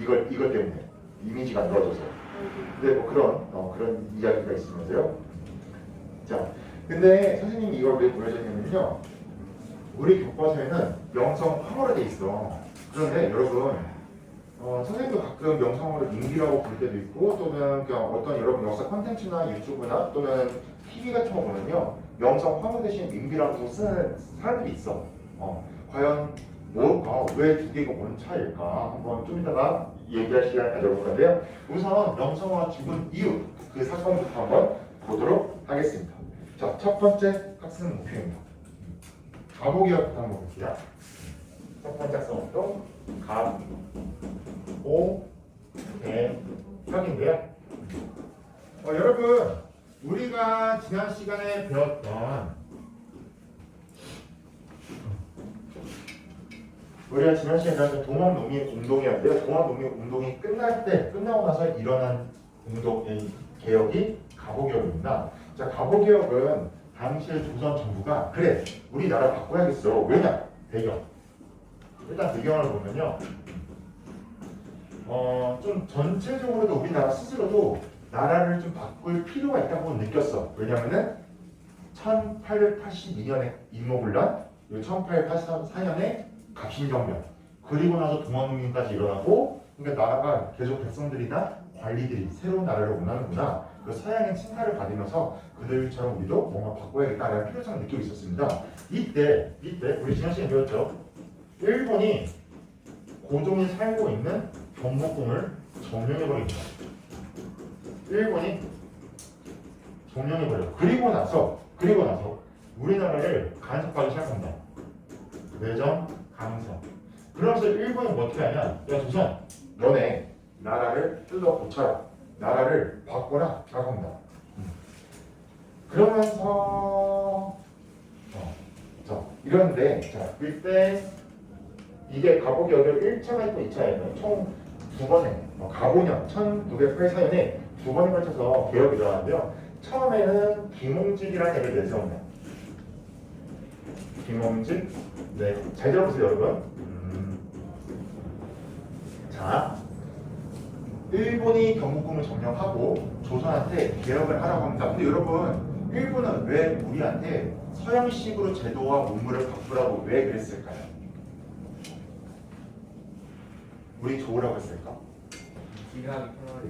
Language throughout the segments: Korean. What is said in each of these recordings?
이것 때문에 이미지가 안 좋아져서. 근데 뭐 그런 이야기가 있으면서요. 자, 근데 선생님이 이걸 왜 보여줬냐면요. 우리 교과서에는 명성 황어로 돼 있어. 그런데 여러분, 선생님도 가끔 명성어를 민기라고 부를 때도 있고, 또는 그냥 어떤 여러분 역사 콘텐츠나 유튜브나 또는 TV 같은 거 보면요, 명성 황어 대신 민기라고 쓰는 사람들이 있어. 과연 뭘까? 왜 두 개가 뭔 차이일까? 한번 좀 이따가 얘기할 시간 가져볼 건데요. 우선 명성어가 죽은 이유, 그 사건부터 한번 보도록 하겠습니다. 자, 첫 번째 학습 목표입니다. 가보기부터 한번 볼게요. 첫 번째 학습 목표, 가보개혁인데요. 여러분, 우리가 지난 시간에 배웠던 동학농민운동이었는데요. 동학농민운동이 끝나고 나서 일어난 운동의 개혁이 가보개혁입니다. 자, 가보개혁은 당시의 조선 정부가 그래, 우리나라 바꿔야겠어. 왜냐? 배경. 일단 배경을 보면요. 좀 전체적으로도 우리나라 스스로도 나라를 좀 바꿀 필요가 있다고 느꼈어. 왜냐면은 1882년에 임모군란, 1884년에 갑신정변, 그리고 나서 동학농민까지 일어나고, 그러니까 나라가 계속 백성들이나 관리들이 새로운 나라를 원하는구나. 그 서양의 친화를 받으면서 그들처럼 우리도 뭔가 바꿔야겠다라는 필요성을 느끼고 있었습니다. 이때 우리 지난 시간에 배웠죠. 일본이 고종이 살고 있는 경복궁을 점령해버립니다. 일본이 점령해버려. 그리고 나서 우리나라를 간섭하기 시작합니다. 외전, 강성. 그러면서 일본이 뭐 어떻게 하냐? 야, 조선, 너네 나라를 뜯어 고쳐라. 나라를 바꿔라. 라고 합니다. 그러면서 이런데 이때 이게 가보개혁을 1차가 있고 2차가 있고 총 두 번에 가보년 1984년에 두 번에 걸쳐서 개혁이 일어나는데요. 처음에는 김홍직이라는 애를 내세웁니다. 김홍직, 네, 잘 들어보세요 여러분. 자, 일본이 경복궁을 점령하고 조선한테 개혁을 하라고 합니다. 근데 여러분, 일본은 왜 우리한테 서양식으로 제도와 문물을 바꾸라고 왜 그랬을까요? 우리 좋으라고 했을까? 지배하기 편하게.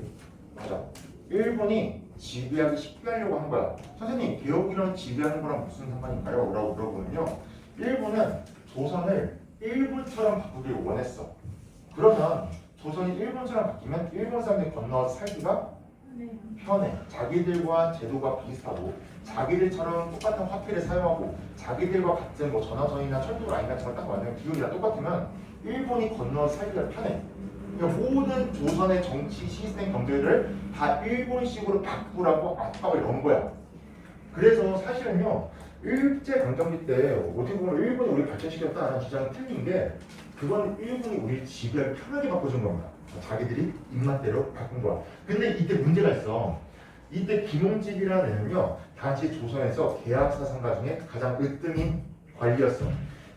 맞아. 일본이 지배하기 쉽게 하려고 한 거야. 선생님, 개혁이랑 지배하는 거랑 무슨 상관인가요? 라고 물어보면요. 일본은 조선을 일본처럼 바꾸길 원했어. 그러면 조선이 일본처럼 바뀌면 일본 사람들이 건너와서 살기가 편해. 자기들과 제도가 비슷하고 자기들처럼 똑같은 화폐를 사용하고 자기들과 같은 뭐 전화선이나 철도 라인 같은 걸 딱 만들면 기울이 다 똑같으면 일본이 건너와서 살기가 편해. 그러니까 모든 조선의 정치 시스템 경제를 다 일본식으로 바꾸라고 압박을 넣은 거야. 그래서 사실은요, 일제강점기 때 어떻게 보면 일본이 우리 발전시켰다는 주장이 틀린 게, 그건 일본이 우리 지배를 편하게 바꿔준 겁니다. 자기들이 입맛대로 바꾼 거야. 근데 이때 문제가 있어. 이때 김홍직이라는 애는요, 당시 조선에서 계약사상가 중에 가장 으뜸인 관리였어.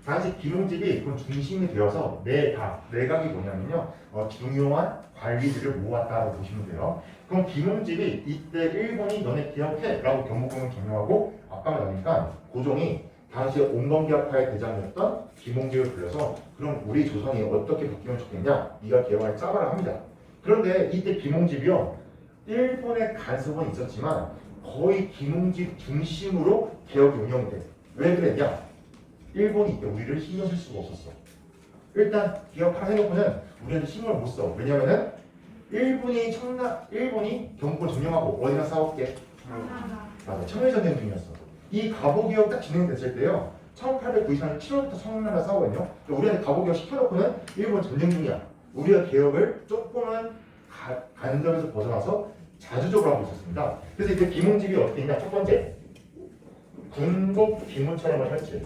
당시 김홍직이 그 중심이 되어서 내각이 뭐냐면요, 중요한 관리들을 모았다고 보시면 돼요. 그럼 김홍직이 이때 일본이 너네 개혁해 라고 경복궁을 점령하고 압박을 넣으니까 고종이 당시 온건개혁파의 대장이었던 김홍직을 불러서 그럼 우리 조선이 어떻게 바뀌면 좋겠냐, 네가 개혁을 짜봐라 합니다. 그런데 이때 김홍직이요, 일본의 간섭은 있었지만 거의 김홍직 중심으로 개혁이 운영이 돼. 왜 그랬냐? 일본이 이때 우리를 신경 쓸 수가 없었어. 일단 개혁하라 해놓고는 우리한테 신경을 못 써. 왜냐면은 일본이 경복을 점령하고 어디나 싸웠게? 맞아, 청일전쟁 중이었어. 이 가보개혁 딱 진행됐을 때요, 1894년 7월부터 청나라 싸우거든요. 우리한테 가보개혁 시켜놓고는 일본 전쟁 중이야. 우리가 개혁을 조금은 간섭에서 벗어나서 자주적으로 하고 있었습니다. 그래서 이제 김홍직이 어떻게 했냐? 첫 번째, 군국 기문처럼을 설치.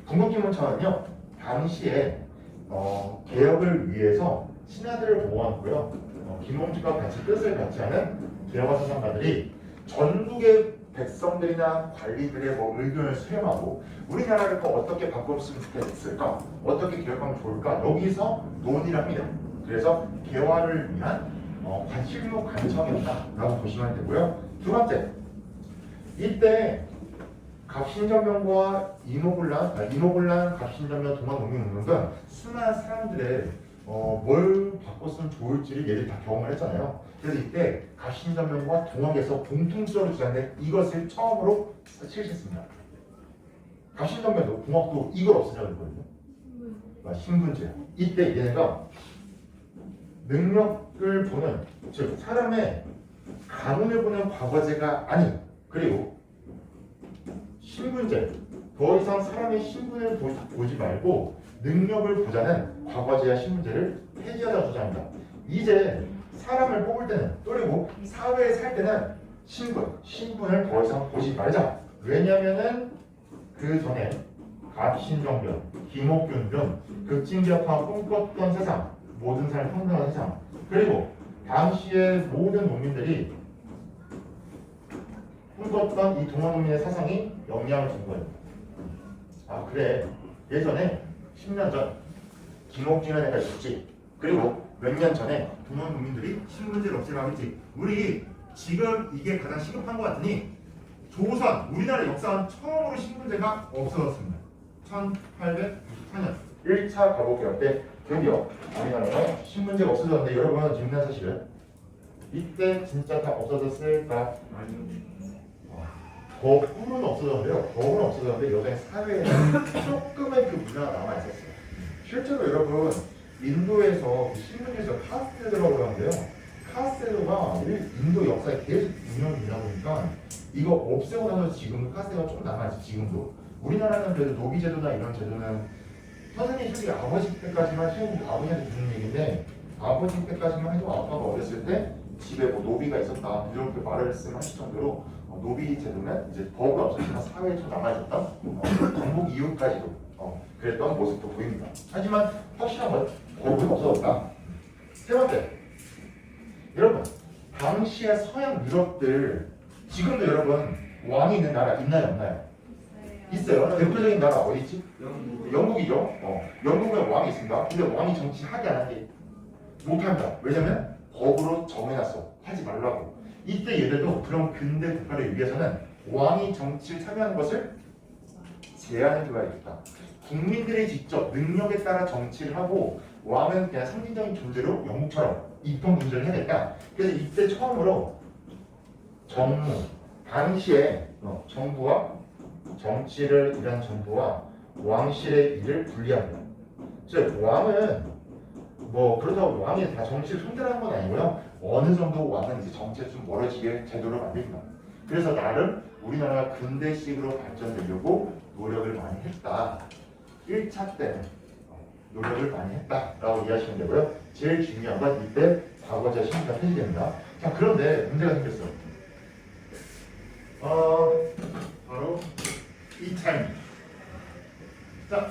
군국기문처는요, 당시에 개혁을 위해서 신하들을 보호하고요, 김홍직과 같이 뜻을 같이 하는 개혁화 사상가들이 전국의 백성들이나 관리들의 뭐 의견을 수렴하고 우리나라를 또 어떻게 바꿨으면 좋겠을까? 어떻게 개혁하면 좋을까? 여기서 논의를 합니다. 그래서 개화를 위한 실무 관청이었다라고 보시면 되고요. 두 번째, 이때 갑신전명과 이모군란, 갑신전명, 동학농민운동 등 수많은 사람들의 뭘 바꿨으면 좋을지를 얘들이 다 경험을 했잖아요. 그래서 이때 갑신전명과 동학에서 공통적으로 주장된 이것을 처음으로 실시했습니다. 갑신전명도 동학도 이걸 없애자고 했거든요. 신분제. 이때 얘네가 능력을 보는, 즉 사람의 가문을 보는 과거제가 아닌, 그리고 신분제, 더 이상 사람의 신분을 보지 말고 능력을 보자는 과거제와 신분제를 폐지하자 주장합니다. 이제 사람을 뽑을 때는, 그리고 사회에 살 때는 신분을 더 이상 보지 말자. 왜냐면은 그 전에 갑신정변, 김옥균 등 극진개혁파 꿈꿨던 세상, 모든 사람 평등한 세상, 그리고 당시의 모든 농민들이 꿈꿨던 이 동학농민의 사상이 영향을 준 거예요. 아 그래, 예전에 10년 전 김옥균이라는 애가 있었지. 그리고 몇 년 전에 동학농민들이 신분제를 없애라고 했지. 우리 지금 이게 가장 시급한 것 같으니 조선, 우리나라 역사는 처음으로 신분제가 없어졌습니다. 1894년 1차 가보개혁 때 드디어 우리나라가 신분제가 없어졌는데, 여러분 중요한 사실은 이때 진짜 다 없어졌을까? 법은 없어졌는데요. 법은 없어졌는데 여전히 사회에는 조금의 그 문화가 남아있었어요. 실제로 여러분 인도에서 신분제에서 카스트제도라고 하는데요. 카스트제도가 인도 역사에 계속 운영이 되다 보니까 이거 없애고 나서 지금도 카스트제도가 좀 남아있어요. 지금도. 우리나라는 그래도 노비제도나 이런 제도는 선생님 솔직히 아버지 때까지만 아버지한테 듣는 얘기인데, 아버지 때까지만 해도 아빠가 어렸을 때 집에 뭐 노비가 있었다 이렇게 말씀하실 정도로 노비 제도는 이제 법은 없었지만 사회에 좀 남아있었던 건국 이후까지도 그랬던 모습도 보입니다. 하지만 확실한 건 법은 없어졌다. 세 번째, 여러분 당시의 서양 유럽들, 지금도 여러분 왕이 있는 나라 있나요 없나요? 있어요. 대표적인 나라 어디 있지? 영국이죠. 영국은 왕이 있습니다. 근데 왕이 정치하게 안 하게 못합니다. 왜냐면 법으로 정해놨어. 하지 말라고. 이때 얘들도 그런 근대 국가를 위해서는 왕이 정치를 참여하는 것을 제한해줘야겠다. 국민들이 직접 능력에 따라 정치를 하고 왕은 그냥 상징적인 존재로 영국처럼 입법 문제를 해야겠다. 그래서 이때 처음으로 정무, 당시에 정부와 정치를 일하는 정부와 왕실의 일을 분리합니다. 즉 왕은 뭐 그렇다고 왕이 다 정치를 손대라는 건 아니고요. 어느 정도 왕은 이제 정치에 좀 멀어지게 제도를 만듭니다. 그래서 나름 우리나라가 근대식으로 발전되려고 노력을 많이 했다. 1차 때는 노력을 많이 했다라고 이해하시면 되고요. 제일 중요한 건 이때 과거제 신분제가 폐지됩니다. 자, 그런데 문제가 생겼어요. 바로 이 차입니다. 자,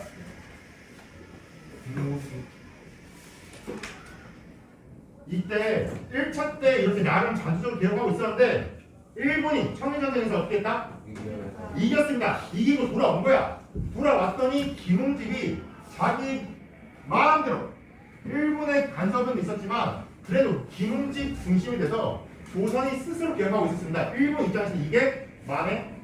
이때 1차 때 이렇게 나름 자주적으로 개혁하고 있었는데 일본이 청일전쟁에서 어떻게 했다? 이겼습니다. 이기고 돌아온 거야. 돌아왔더니 김웅집이 자기 마음대로, 일본의 간섭은 있었지만 그래도 김웅집 중심이 돼서 조선이 스스로 개혁하고 있었습니다. 일본 입장에서 이게 마음에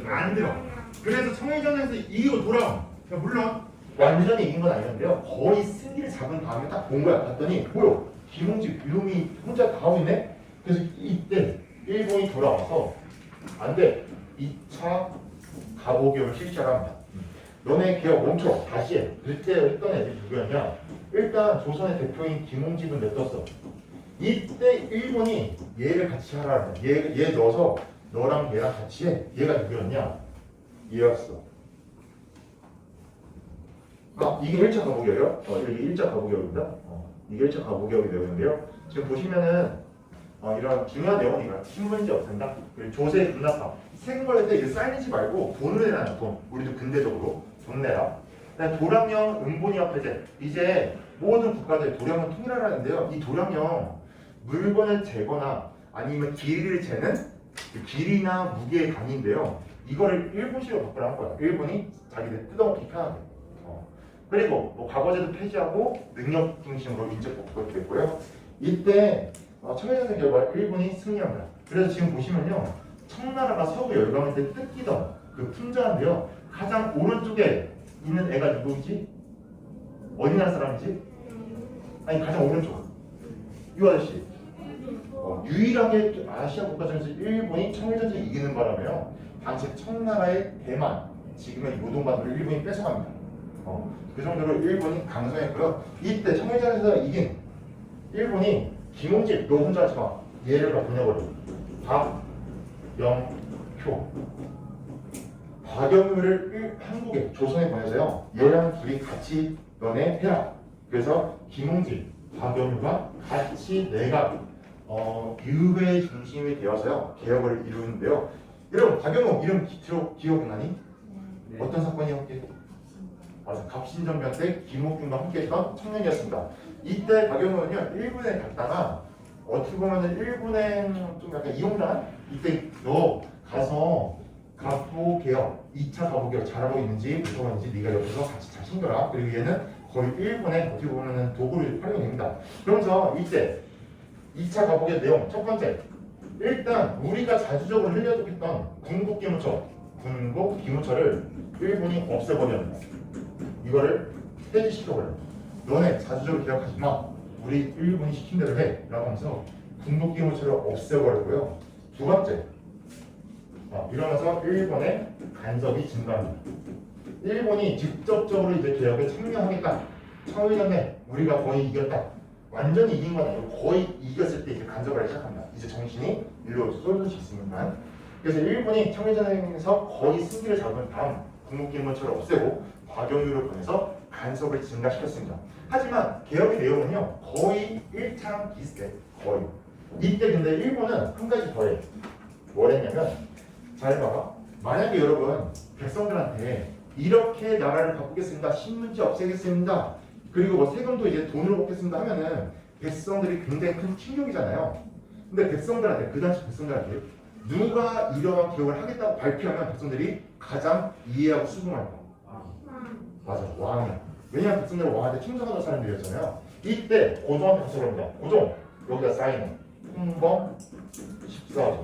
안 들어. 그래서 청일전쟁에서 이기고 돌아온, 그러니까 물론 완전히 이긴 건 아니었는데요. 거의 승기를 잡은 다음에 딱 본 거야. 봤더니 뭐요? 김웅집 위험이 혼자 다 하고 있네? 그래서 이때 일본이 돌아와서 안 돼. 2차 가보개혁을 실시합니다. 너네 개혁 멈춰. 다시 해. 그때 했던 애들이 누구였냐? 일단 조선의 대표인 김웅집은 냈었어. 이때 일본이 얘를 같이 하라는 거야. 얘 넣어서 너랑 얘랑 같이 해. 얘가 누구였냐? 얘였어. 이게 1차 가보개혁이요? 이게 1차 가보개혁입니다. 이게 1차 가보개혁이 내용인데요. 지금 보시면은 이런 중요한 내용이 이거야. 신분제 없앤다. 그리고 조세 분납화. 세금 걸릴 때 이거 쌓이지 말고 돈을 내놔요. 돈. 우리도 근대적으로 돈 내라. 그다음에 도량령 은본위협 폐지. 이제 모든 국가들 도량령 통일하라는데요. 이 도량령 물건을 재거나 아니면 길이를 재는 그 길이나 무게의 단위인데요. 이거를 일본식으로 바꾸려 한 거야. 일본이 자기들 뜯어먹기 편하게. 그리고 뭐 과거제도 폐지하고 능력 중심으로 인재 복구가 됐고요. 이때 청해전의 결과 일본이 승리합니다. 그래서 지금 보시면요, 청나라가 서구 열강을 때 뜯기던 그 풍자인데요, 가장 오른쪽에 있는 애가 누구지? 어디 나라 사람이지? 아니 가장 오른쪽 이 아저씨. 유일하게 아시아 국가전에서 일본이 청일전쟁 이기는 바람에요, 당시 청나라의 대만, 지금의 요동반도를 일본이 뺏어갑니다. 그 정도로 일본이 강성했고요. 이때 청일전에서 이긴 일본이 김홍질, 너 혼자 하지 마, 얘를 다 보내버려. 박영효를 한국에 조선에 보내서요, 얘랑 둘이 같이 너네 해라. 그래서 김홍질, 박영효가 같이 내각 의회 중심이 되어서요 개혁을 이루는데요. 여러분 박영효 이름 기억나니? 네. 어떤 사건이었게? 맞아, 갑신정변 때 김옥균과 함께했던 청년이었습니다. 이때 박영효는요 일본에 갔다가 어떻게 보면은 일본에 좀 약간 이용당, 이때 너 가서 가부개혁 2차 가부개혁 잘하고 있는지 무서웠는지 네가 옆에서 같이 잘 챙겨라. 그리고 얘는 거의 일본에 어떻게 보면은 도구를 활용이 됩니다. 그러면서 이때 2차 가부개혁 내용 첫 번째, 일단 우리가 자주적으로 흘려줬던 군국기무처를 일본이 없애버려야 합니다. 이거를 폐지시켜버려. 너네 자주적으로 개혁하지 마. 우리 일본이 시킨 대로 해. 라고 하면서 군국기무처를 없애버렸고요. 두 번째, 이러면서 일본의 간섭이 증가합니다. 일본이 직접적으로 이제 개혁에 참여하겠다. 청일전에 우리가 거의 이겼다. 완전히 이긴 건 아니고 거의 이겼을 때 이제 간섭을 하기 시작합니다. 이제 정신이 일로 쏠릴 수 있으니까. 그래서 일본이 청일전에서 거의 승기를 잡은 다음 군국기무처를 없애고 박영효를 보내서 간섭을 증가시켰습니다. 하지만 개혁의 내용은요 거의 일차랑 비슷해. 거의. 이때 근데 일본은 한 가지 더해. 뭘 했냐면, 잘 봐봐. 만약에 여러분 백성들한테 이렇게 나라를 바꾸겠습니다, 신문지 없애겠습니다, 그리고 뭐 세금도 이제 돈으로 먹겠습니다 하면은 백성들이 굉장히 큰 충격이잖아요. 근데 백성들한테, 그 당시 백성들한테 누가 이러한 개혁을 하겠다고 발표하면 백성들이 가장 이해하고 수긍할 거. 맞아, 왕이야. 왜냐하면 백성들은 왕한테 충성하는 사람들이었잖아요. 이때 고종한테 가서 그럽니다. 고종, 여기다 사인해. 홍범 14조.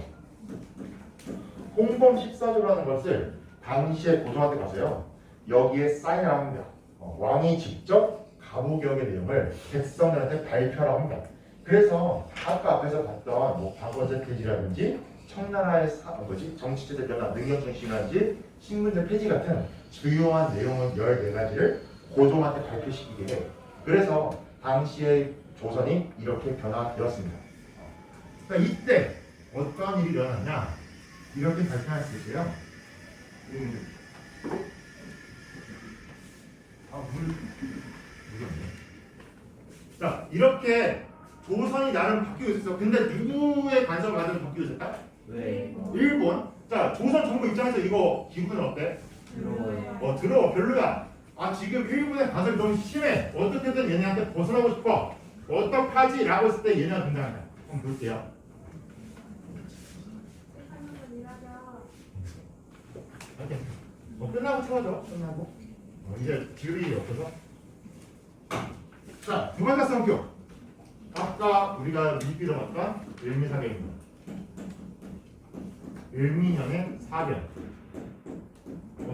홍범 14조라는 것을 당시에 고종한테 가서요, 여기에 사인을 합니다. 왕이 직접 가부개혁의 내용을 백성들한테 발표하라고 합니다. 그래서 아까 앞에서 봤던 뭐 과거제 폐지라든지 청나라의 정치제도 변화, 능력 중심이라든지 신분제 폐지 같은 주요한 내용은 14가지를 고종한테 발표시키게 해. 그래서 당시의 조선이 이렇게 변화되었습니다. 그러니까 이때 어떤 일이 일어났냐, 이렇게 발표했을 때요. 자, 이렇게 조선이 나름 바뀌고 있었어. 근데 누구의 간섭을 받으면 바뀌고 있었다? 왜? 일본. 자, 조선 정부 입장에서 이거 기분은 어때? 들어와요. 들어, 별로야. 지금 일본의 간섭이 너무 심해. 어떻게든 얘네한테 벗어나고 싶어. 어떡하지? 라고 했을 때 얘네가 등장한다. 한번 볼게요. 이렇게. 끝나고 틀어줘. 끝나고. 이제 지을이 없어서. 자, 두 번째 성격. 아까 우리가 미비로 봤던 일미사변입니다. 일미형의 사변.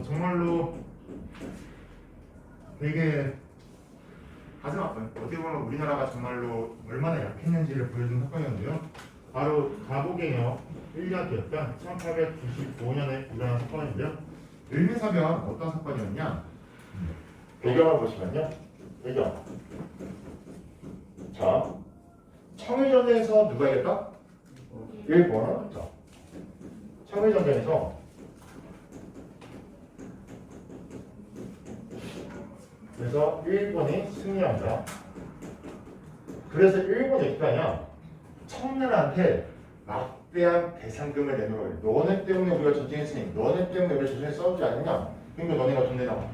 정말로 되게 가슴 아픈, 어떻게 보면 우리나라가 정말로 얼마나 약했는지를 보여준 사건이었는데요. 바로 가부개혁 1년기였던 1895년에 일어난 사건인데요. 일미사변 어떤 사건이었냐? 배경을 보시면요. 배경. 자, 청일전쟁에서 누가 이겼다? 일본. 자, 청일전쟁에서 그래서 일본이 승리합니다. 그래서 일본이 어떻게 하냐? 청나라한테 막대한 배상금을 내는 거예요. 너네 때문에 우리가 전쟁했으니 너네 때문에 우리가 전쟁에 싸우지 않느냐? 그러니까 너네가 돈 내놔.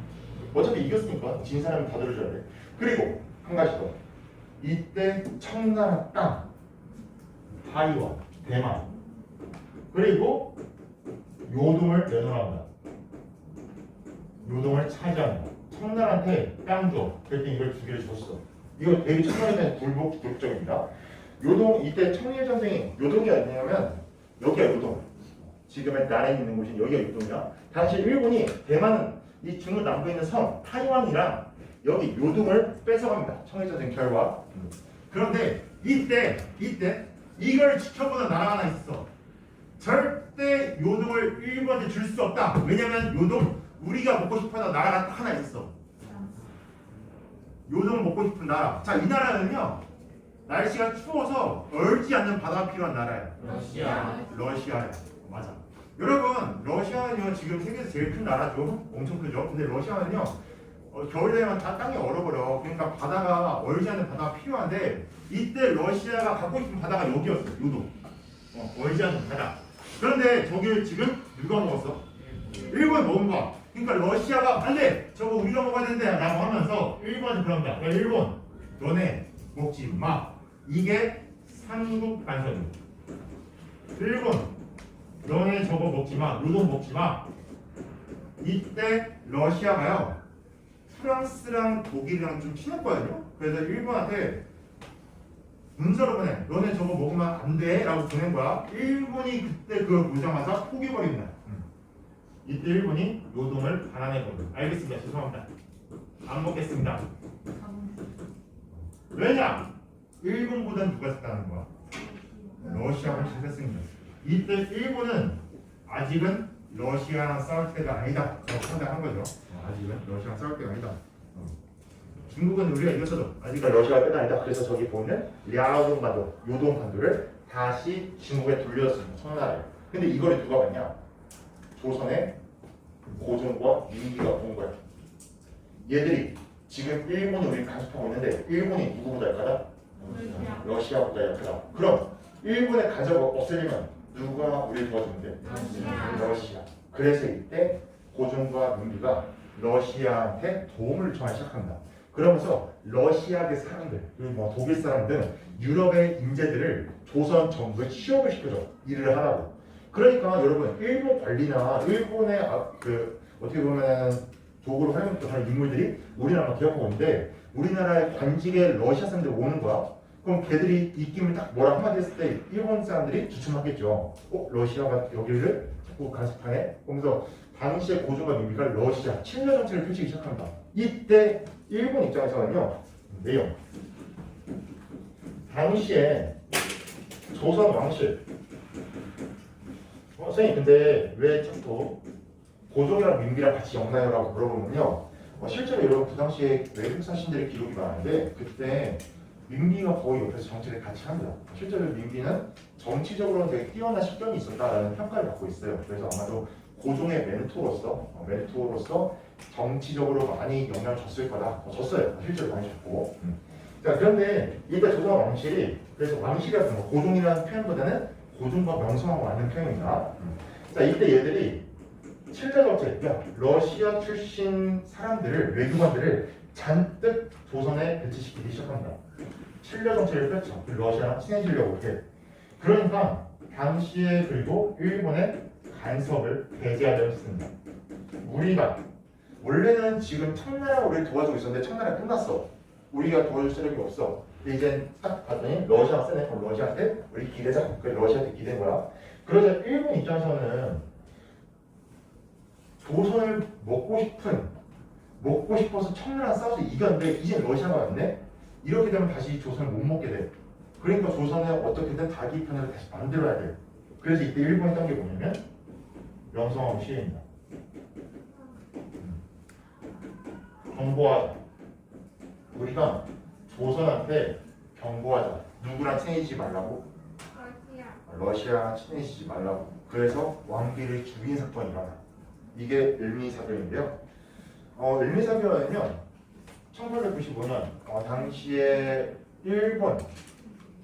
어차피 이겼으니까 진 사람은 다 들어줘야 돼. 그리고 한 가지 더. 이때 청나라 땅, 타이완, 대만 그리고 요동을 내놓는다. 요동을 차지한다. 청나라한테 땅 줘. 그랬더니 이걸 두 개를 줬어. 이거 되게 청나라에 대한 굴욕적입니다. 요동 이때 청일 전쟁이 요동이 어디냐면 여기가 요동. 지금의 나라에 있는 곳이 여기가 요동이야. 당시 일본이 대만 이 중국 남부에 있는 섬 타이완이랑 여기 요동을 뺏어갑니다. 청일 전쟁 결과. 그런데 이때 이걸 지켜보는 나라가 하나 있어. 절대 요동을 일본한테 줄 수 없다. 왜냐면 요동 우리가 먹고 싶어하는 나라가 딱 하나 있어. 요동 먹고 싶은 나라. 자, 이 나라는요. 날씨가 추워서 얼지 않는 바다가 필요한 나라예요. 러시아야. 맞아. 여러분, 러시아는요 지금 세계에서 제일 큰 나라죠. 엄청 크죠. 근데 러시아는요 겨울 되면 다 땅이 얼어버려. 그러니까 바다가 얼지 않는 바다가 필요한데 이때 러시아가 갖고 싶은 바다가 여기였어. 요동. 얼지 않는 바다. 그런데 저기를 지금 누가 먹었어? 일본이 먹은 거야. 그러니까 러시아가 안돼 저거 우리가 먹어야 된대 라고 하면서 일본이 그런다. 야, 일본 너네 먹지 마. 이게 삼국 간섭이야. 일본 너네 저거 먹지 마. 요동 먹지 마. 이때 러시아가요 프랑스랑 독일이랑 좀 친했거든요. 그래서 일본한테 문서로 보내. 너네 저거 먹으면 안 돼 라고 보낸 거야. 일본이 그때 그걸 보자마자 포기해버립니다. 이때 일본이 요동을 반환해버려요. 알겠습니다. 죄송합니다. 안 먹겠습니다. 왜냐? 일본보다 누가 셌다는 거야? 러시아가 잘했습니다. 이때 일본은 아직은 러시아랑 싸울 때가 아니다. 라고 판단한 거죠. 아직은 러시아랑 싸울 때가 아니다. 중국은 우리가 이겼어도 아직은 러시아가 때가 아니다. 그래서 저기 보면 랴오동반도, 요동반도를 다시 중국에 돌려줬습니다. 청나라에. 근데 이거를 누가 봤냐? 조선의 고종과 민기가 본 거야. 얘들이 지금 일본이 우리를 간섭하고 있는데 일본이 누구보다 약하다? 러시아보다 약하다. 그럼 일본의 간섭을 없애려면 누가 우리를 도와주면 돼? 러시아. 그래서 이때 고종과 민기가 러시아한테 도움을 요청하기 시작합니다. 그러면서 러시아의 사람들, 그리고 뭐 독일 사람들, 유럽의 인재들을 조선 정부에 취업을 시켜줘. 일을 하라고. 그러니까 여러분 일본 관리나 일본의 어떻게 보면 도구로 활용하는 인물들이 우리나라가 기억하고 있는데 우리나라의 관직에 러시아 사람들이 오는 거야. 그럼 걔들이 입김을 딱 뭐라 한마디 했을 때 일본 사람들이 주춤하겠죠. 러시아가 여기를 자꾸 간섭하네. 그러면서 당시에 고종과 민기가 러시아 침략 정책을 펼치기 시작합니다. 이때 일본 입장에서는요. 내용. 당시에 조선 왕실 선생님 근데 왜 자꾸 고종이랑 민기랑 같이 엮나요라고 물어보면요. 실제로 여러분 그 당시에 외국 사신들의 기록이 많은데 그때 민기가 거의 옆에서 정치를 같이 합니다. 실제로 민기는 정치적으로는 되게 뛰어난 식견이 있었다라는 평가를 받고 있어요. 그래서 아마도 고종의 멘토로서 정치적으로 많이 영향을 줬을 거다. 줬어요. 실제로 많이 줬고. 자 그런데 이때 조선 왕실이 그래서 왕실이라서 고종이라는 표현보다는 고종과 명성하고 맞는 표현입니다. 자 이때 얘들이 칠자 정책, 러시아 출신 사람들을 외교관들을 잔뜩 조선에 배치시키기 시작합니다. 칠자 정책을 펼쳐 러시아랑 친해지려고 해. 그러니까 당시에 그리고 일본의 간섭을 배제하려고 했습니다. 우리가 원래는 지금 청나라가 우리를 도와주고 있었는데 청나라가 끝났어. 우리가 도와줄 세력이 없어. 근데 이제 딱 봤더니 러시아가 세네. 그럼 러시아한테 우리 기대자. 그래서 러시아한테 기댄 거야. 그러자 일본 입장에서는 조선을 먹고 싶어서 청나라랑 싸워서 이겼는데 이제 러시아가 왔네. 이렇게 되면 다시 조선을 못 먹게 돼. 그러니까 조선을 어떻게든 자기 편으로 다시 만들어야 돼. 그래서 이때 일본이 딴 게 뭐냐면 명성황후 시해입니다. 경고하자. 우리가 조선한테 경고하자. 누구랑 친해지지 말라고? 러시아랑 친해지지 말라고. 그래서 왕비를 죽인 사건이 일어나. 이게 을미사변인데요. 을미사변은요 1895년 당시에 일본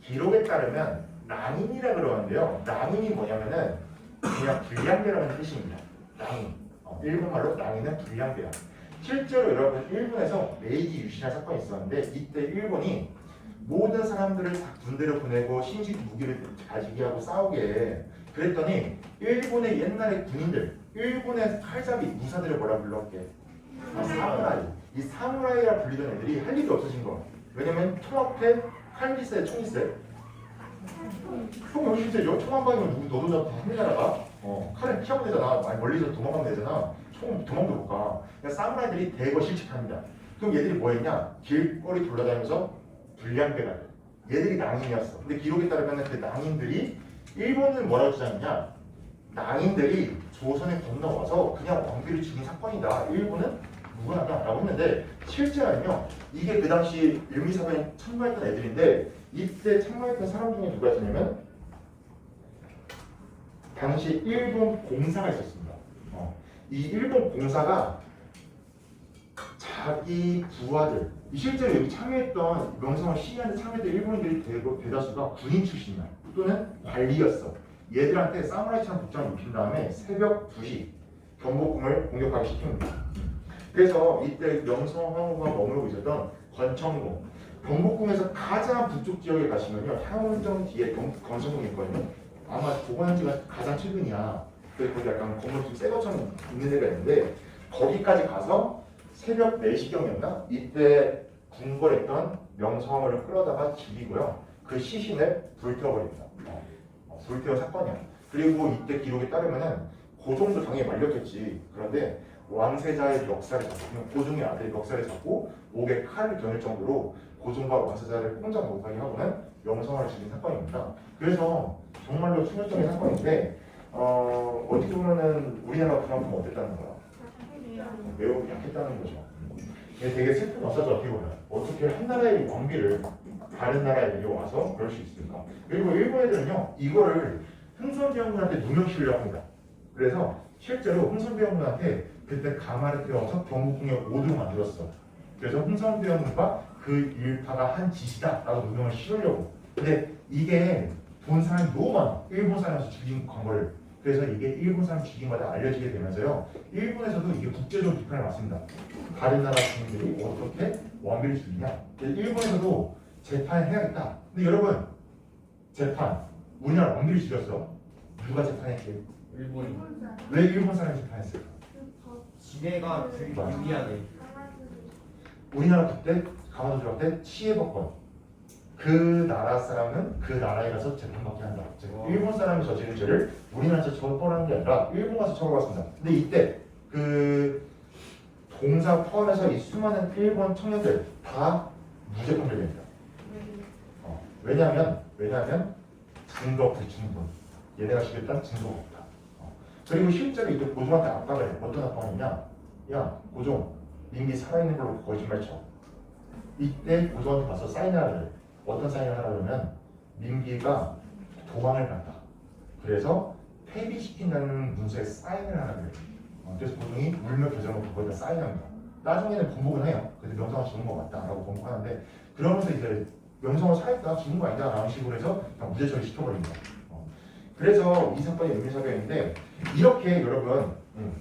기록에 따르면 낭인이라 그러는데요. 낭인이 뭐냐면은 그냥 불량배라는 뜻입니다. 낭인. 일본말로 낭인은 불량배야. 실제로 여러분 일본에서 메이지 유신할 사건이 있었는데 이때 일본이 모든 사람들을 다 군대로 보내고 신식 무기를 가지게 하고 싸우게 그랬더니 일본의 옛날의 군인들, 일본의 칼잡이 무사들을 뭐라 불렀게? 사무라이. 이 사무라이라 불리던 애들이 할 일이 없어진 거야. 왜냐면 총 앞에 칼 있어요, 총 있어요. 총 여기 진짜 총 한 방이면 누구 너도 다 힘내다가 칼을 피하면 되잖아. 많이 멀리서 도망가면 되잖아. 총 도망도 못 가. 그러니까 사무라이들이 대거 실직합니다. 그럼 얘들이 뭐 했냐? 길거리 돌아다니면서 불량배가 돼. 얘들이 낭인이었어. 근데 기록에 따르면 그 낭인들이 일본은 뭐라고 주장했냐? 낭인들이 조선에 건너와서 그냥 왕비를 죽인 사건이다. 일본은 무관하다라고 했는데 실제로는요. 이게 그 당시 일미사변에 참가했던 애들인데 이때 참가했던 사람 중에 누가 있었냐면 당시 일본 공사가 있었습니다. 이 일본 공사가 자기 부하들, 실제로 여기 참여했던 명성을 시위하는 참여했던 일본인들이 대다수가 군인 출신이야. 또는 관리였어. 얘들한테 사무라이처럼 복장을 입힌 다음에 새벽 2시 경복궁을 공격하기 시킵니다. 그래서 이때 명성 황후가 머물고 있었던 권천궁, 경복궁에서 가장 북쪽 지역에 가시면요, 향원정 뒤에 권천궁이 있거든요. 아마 복원한 지가 가장 최근이야. 그래서 거기 약간 건물 좀 새 것처럼 있는 데가 있는데 거기까지 가서 새벽 4시경이었나? 이때 궁궐했던 명성을 끌어다가 죽이고요. 그 시신을 불태워버립니다. 불태워 사건이야. 그리고 이때 기록에 따르면은 고종도 당연히 말렸겠지. 그런데 왕세자의 역사를 잡고 고종의 아들 역사를 잡고 목에 칼을 겨눌 정도로 고종과 왕세자를 혼자 못하게 하고는 명성을 죽인 사건입니다. 그래서 정말로 충격적인 사건인데 어떻게 보면은 우리나라가 그만큼 어땠다는 거야? 매우 약했다는 거죠. 이게 되게 슬픈 역사죠. 어떻게 보면 어떻게 한 나라의 왕비를 다른 나라에 와서 그럴 수 있을까? 그리고 일본 애들은요 이거를 흥선대원군한테 누명시키려고 합니다. 그래서 실제로 흥선대원군한테 그때 가마를 떼어서 경복궁에 오도록 만들었어. 그래서 흥선대원군과 그 일파가 한 짓이다라고 누명을 씌우려고. 근데 이게 본 사람이 너무 많아. 일본 사람에서 죽인 광고를. 그래서 이게 일본 사람 죽임마다 알려지게 되면서요. 일본에서도 이게 국제적으로 비판을 받습니다. 다른 나라 국민들이 어떻게 왕비를 죽이냐. 일본에서도 재판을 해야겠다. 근데 여러분 재판 우리나라 왕비를 죽였어. 누가 재판했지? 일본이 왜 일본 사람이 재판했을까? 지네가 유리하게 우리나라 그때 가마도주할 때 치해법권 그 나라 사람은 그 나라에 가서 재판받게 한다. 즉 일본 사람이 저지른 죄를 우리나라에서 처벌하는 게 아니라 일본 가서 처벌받습니다. 근데 이때 그 동사 포함해서 이 수많은 일본 청년들 다 무죄 판결됩니다. 왜냐하면 증거 불충분. 얘네가 죽였다는 증거가 없다. 그리고 실제로 이때 고종한테 압박을 해. 어떤 압박이냐? 야 고종, 민기 살아있는 걸로 거짓말 쳐. 이때 고종한테 가서 사인하라를. 어떤 사인을 하라면 민기가 도망을 간다. 그래서 폐비시킨다는 문서에 사인을 하라 그래. 그래서 고종이 울며 겨자먹고 거기다 사인합니다. 나중에는 번복은 해요. 근데 명성은 죽은 것 같다라고 번복하는데 그러면서 이제 명성은 살아있다 죽은 거 아니다 라는 식으로 해서 그냥 무죄 처리 시켜버립니다. 그래서 이 사건이 의미사변인데 이렇게 여러분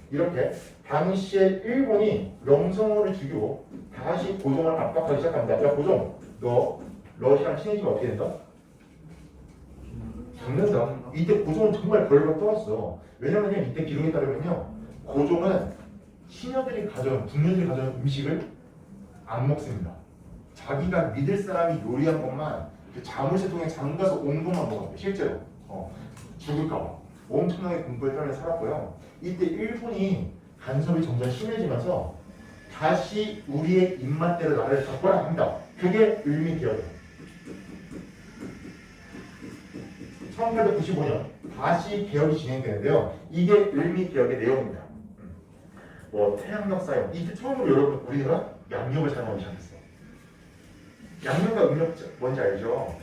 이렇게 당시에 일본이 명성호를 죽이고 다시 고종을 압박하기 시작합니다. 야 고종 너 러시아랑 친해지면 어떻게 된다? 죽는다. 이때 고종은 정말 벌벌 떠왔어. 왜냐면 이때 기록에 따르면요 고종은 시녀들이 가져온 궁녀들이 가져온 음식을 안 먹습니다. 자기가 믿을 사람이 요리한 것만 그 자물쇠통에 잠가서 온 것만 먹었대. 실제로 죽을까봐 엄청나게 공부에 떨려 살았고요. 이때 일본이 간섭이 점점 심해지면서 다시 우리의 입맛대로 나라를 바꿔라 합니다. 그게 을미개혁이에요. 1895년 다시 개혁이 진행되는데요. 이게 을미개혁의 내용입니다. 뭐 태양력 사용 이때 처음으로 여러분 우리가 양력을 사용하기 시작했어요. 양력과 음력 뭔지 알죠?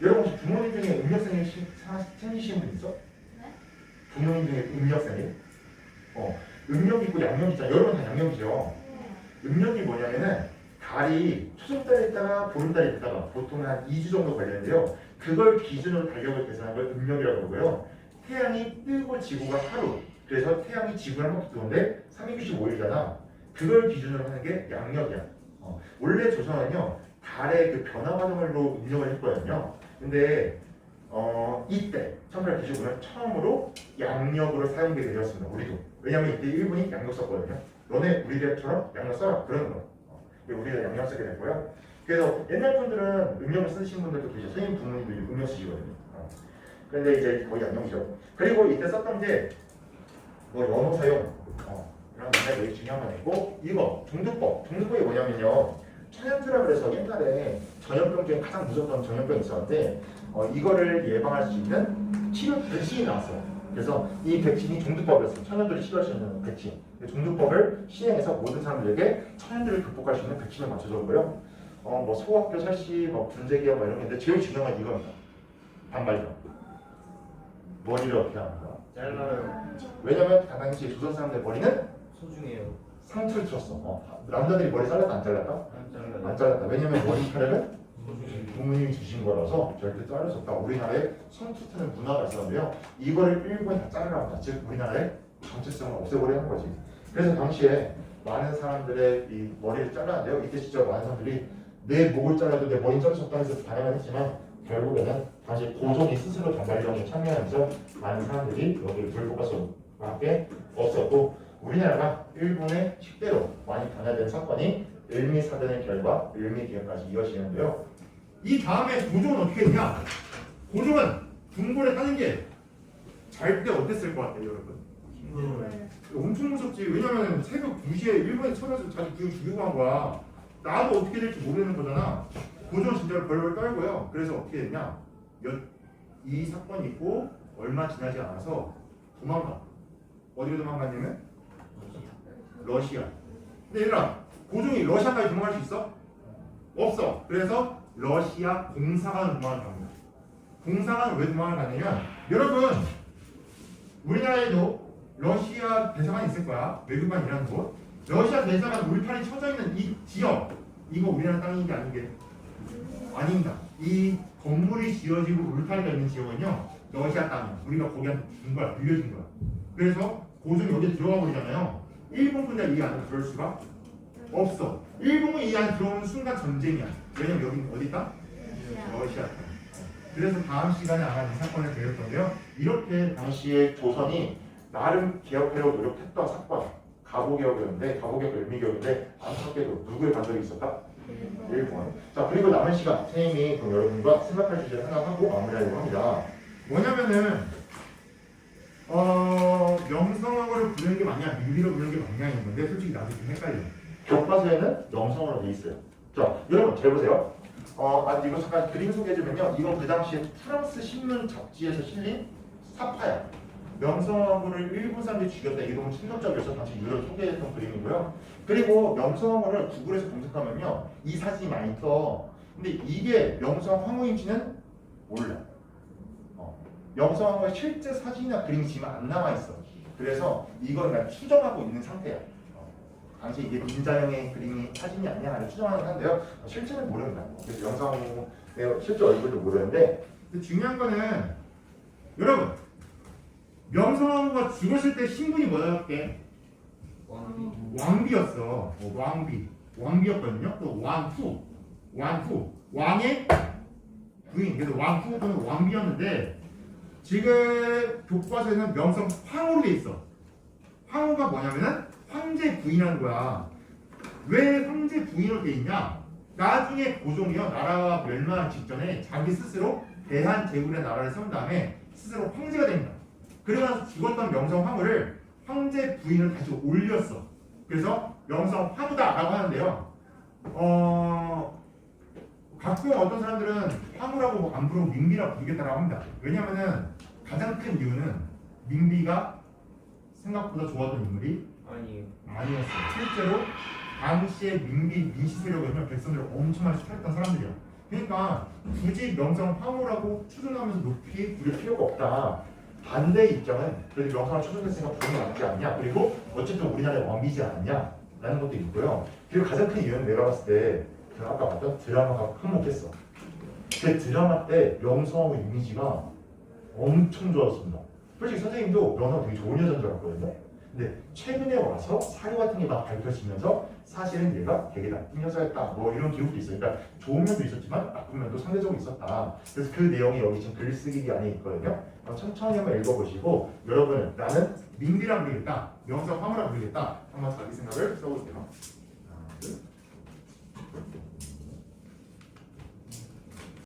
여러분 혹시 부모님 중에 음력생일 생기시는 분 있어? 네? 부모님 중에 음력생일? 음력 있고 양력 있잖아. 여러분 다 양력이죠. 음력이 뭐냐면은 달이 초승달에 있다가 보름달에 있다가 보통 한 2주 정도 걸리는데요. 그걸 기준으로 달력을 계산한 걸 음력이라고 그러고요. 태양이 뜨고 지구가 하루. 그래서 태양이 지구를 한 바퀴 도는데 365일이잖아. 그걸 기준으로 하는 게 양력이야. 원래 조선은요. 달의 그 변화 과정으로 인정을 했거든요. 근데 이때 1895년 처음으로 양력으로 사용되게 되었습니다. 우리도. 왜냐면 이때 일본이 양력 썼거든요. 너네 우리들처럼 양력 써라 그러는 거. 우리가 양력 쓰게 됐고요. 그래서 옛날 분들은 음력을 쓰시는 분들도 계시죠. 선생님 부모님들이 음력 쓰시거든요. 그런데 이제 거의 양력이죠. 그리고 이때 썼던 게 뭐 연호 사용 이런 게 되게 중요한 건 있고 이거 종두법. 종두법이 뭐냐면요. 천연두라 그래서 옛날에 전염병 중에 가장 무서웠던 전염병이 있었는데 이거를 예방할 수 있는 치료 백신이 나왔어요. 그래서 이 백신이 종두법이었어요. 천연두를 치료할 수 있는 백신. 종두법을 시행해서 모든 사람들에게 천연두를 극복할 수 있는 백신을 맞춰줬고요. 뭐 소학교 살시, 뭐 분재기업 이런 게 있는데 제일 중요한 건 이겁니다. 반발력. 머리를 어떻게 하는 거야? 잘라요. 왜냐면 당시 조선 사람들 머리는 소중해요. 상처를 줬어. 남자들이 머리 잘랐다 안 잘랐다? 안 잘라요. 안 잘랐다. 왜냐면 머리카락은 소중해요. 부모님이 주신 거라서 절대 자를 수 없다. 우리나라에 손투트는 문화가 있었는데요. 이거를 일본이 다 자르라고 합니다. 즉 우리나라의 정체성을 없애버리는 거지. 그래서 당시에 많은 사람들의 이 머리를 잘랐는데요. 이때 진짜 많은 사람들이 내 목을 잘라도 내 머리 자를 수 없다 해서 반응을 했지만 결국에는 다시 고종이 스스로 단발령에 참여하면서 많은 사람들이 여기를 불복할 수밖에 없었고 우리나라가 일본의 식대로 많이 변화된 사건이 을미사변의 결과 을미기해까지 이어지는데요. 이 다음에 고종은 어떻게 했냐? 고종은 궁궐에 사는 게 잘 때 어땠을 것 같아요, 여러분? 힘들어요. 엄청 무섭지. 왜냐면 새벽 2시에 일본에 쳐가지고 자기 구경 죽이고 한 거야. 나도 어떻게 될지 모르는 거잖아. 고종은 진짜로 벌벌 떨고요. 그래서 어떻게 됐냐? 이 사건이 있고 얼마 지나지 않아서 도망가. 어디로 도망갔냐면 러시아. 근데 얘들아, 고종이 러시아까지 도망갈 수 있어? 없어. 그래서 러시아 공사관으로 도망을 갑니다. 공사관은 왜 도망을 갔냐면 여러분 우리나라에도 러시아 대사관이 있을 거야. 외교관이라는 곳. 러시아 대사관 울타리 쳐져 있는 이 지역 이거 우리나라 땅인지 아닌게? 아닙니다. 이 건물이 지어지고 울타리가 있는 지역은요 러시아 땅이야. 우리가 거기한테 준 거야. 빌려준 거야. 그래서 고종이 여기 들어가 버리잖아요. 일본 군대가 이 안에 들어올 수가 없어. 일본이 이 안에 들어오는 순간 전쟁이야. 왜냐면 여기는 어디 있다? 러시아 땅. 그래서 다음 시간에 아마 이 사건을 배울 건데요. 이렇게 당시에 조선이 나름 개혁하려고 노력했던 사건 가보개혁이었는데 가보개혁 을미개혁인데 안타깝게도 누구의 반적이 있었다? 일본. 자 그리고 남은 시간 선생님이 그럼 여러분과 생각할 주제 하나 하고 마무리하려고 합니다. 뭐냐면은 명성황후를 부르는 게 맞냐 민비로 부르는 게 맞냐 이런 건데 솔직히 나도 좀 헷갈려. 교과서에는 명성황후로 돼 있어요. 자 여러분 잘 보세요. 이거 잠깐 그림 소개해주면요. 이건 그 당시에 프랑스 신문 잡지에서 실린 사파야. 명성황후를 일본 사람들이 죽였다. 이게 너무 충격적이어서 당시 유럽 소개했던 그림이고요. 그리고 명성황후를 구글에서 검색하면요. 이 사진이 많이 떠. 근데 이게 명성황후인지는 몰라. 명성황후의 실제 사진이나 그림이 지금 안 나와 있어. 그래서 이건 그냥 추정하고 있는 상태야. 당시 이게 민자형의 그림이 사진이 아니냐를 추정하는 건데요. 실제는 모른다. 그래서 명성황후의 실제 얼굴도 모르는데 근데 중요한 거는 여러분 명성황후가 죽었을 때 신분이 뭐였게? 왕비였어. 왕비였거든요. 또 왕후, 왕의 부인. 그래서 왕후 또는 왕비였는데 지금 교과서에는 명성황후로 돼 있어. 황후가 뭐냐면은 황제 부인하는 거야. 왜 황제 부인으로 돼 있냐? 나중에 고종이요 나라가 멸망하기 직전에 자기 스스로 대한제국의 나라를 세운 다음에 스스로 황제가 됩니다. 그러면서 죽었던 명성황후를 황제 부인을 다시 올렸어. 그래서 명성황후다라고 하는데요. 가끔 어떤 사람들은 황후라고 안 부르고 민비라고 부르겠다라고 합니다. 왜냐면은 가장 큰 이유는 민비가 생각보다 좋았던 인물이 아니었어요. 실제로 당시에 민비 민씨 세력은요 백성들을 엄청 많이 수탈했던 사람들이야. 그러니까 굳이 명성황후라고 추존하면서 높이 부를 필요가 없다. 반대 입장은 그래도 명성황후 추존됐으니까 부르는 게 낫지 않냐. 그리고 어쨌든 우리나라의 왕비지 않냐 라는 것도 있고요. 그리고 가장 큰 이유는 내가 봤을 때 아까 봤던 드라마가 한몫했어. 그 드라마 때 명성황후 이미지가 엄청 좋았습니다. 솔직히 선생님도 명성황후 되게 좋은 여자인 줄 알았거든요. 근데 최근에 와서 사료 같은 게 막 밝혀지면서 사실은 얘가 되게 나쁜 여자였다. 뭐 이런 기록도 있어요. 그러니까 좋은 면도 있었지만 나쁜 면도 상대적으로 있었다. 그래서 그 내용이 여기 지금 글쓰기 안에 있거든요. 천천히 한번 읽어보시고 여러분 나는 민비라 부르겠다. 명사 화무라 부르겠다. 한번 자기 생각을 써보세요. 하나, 둘.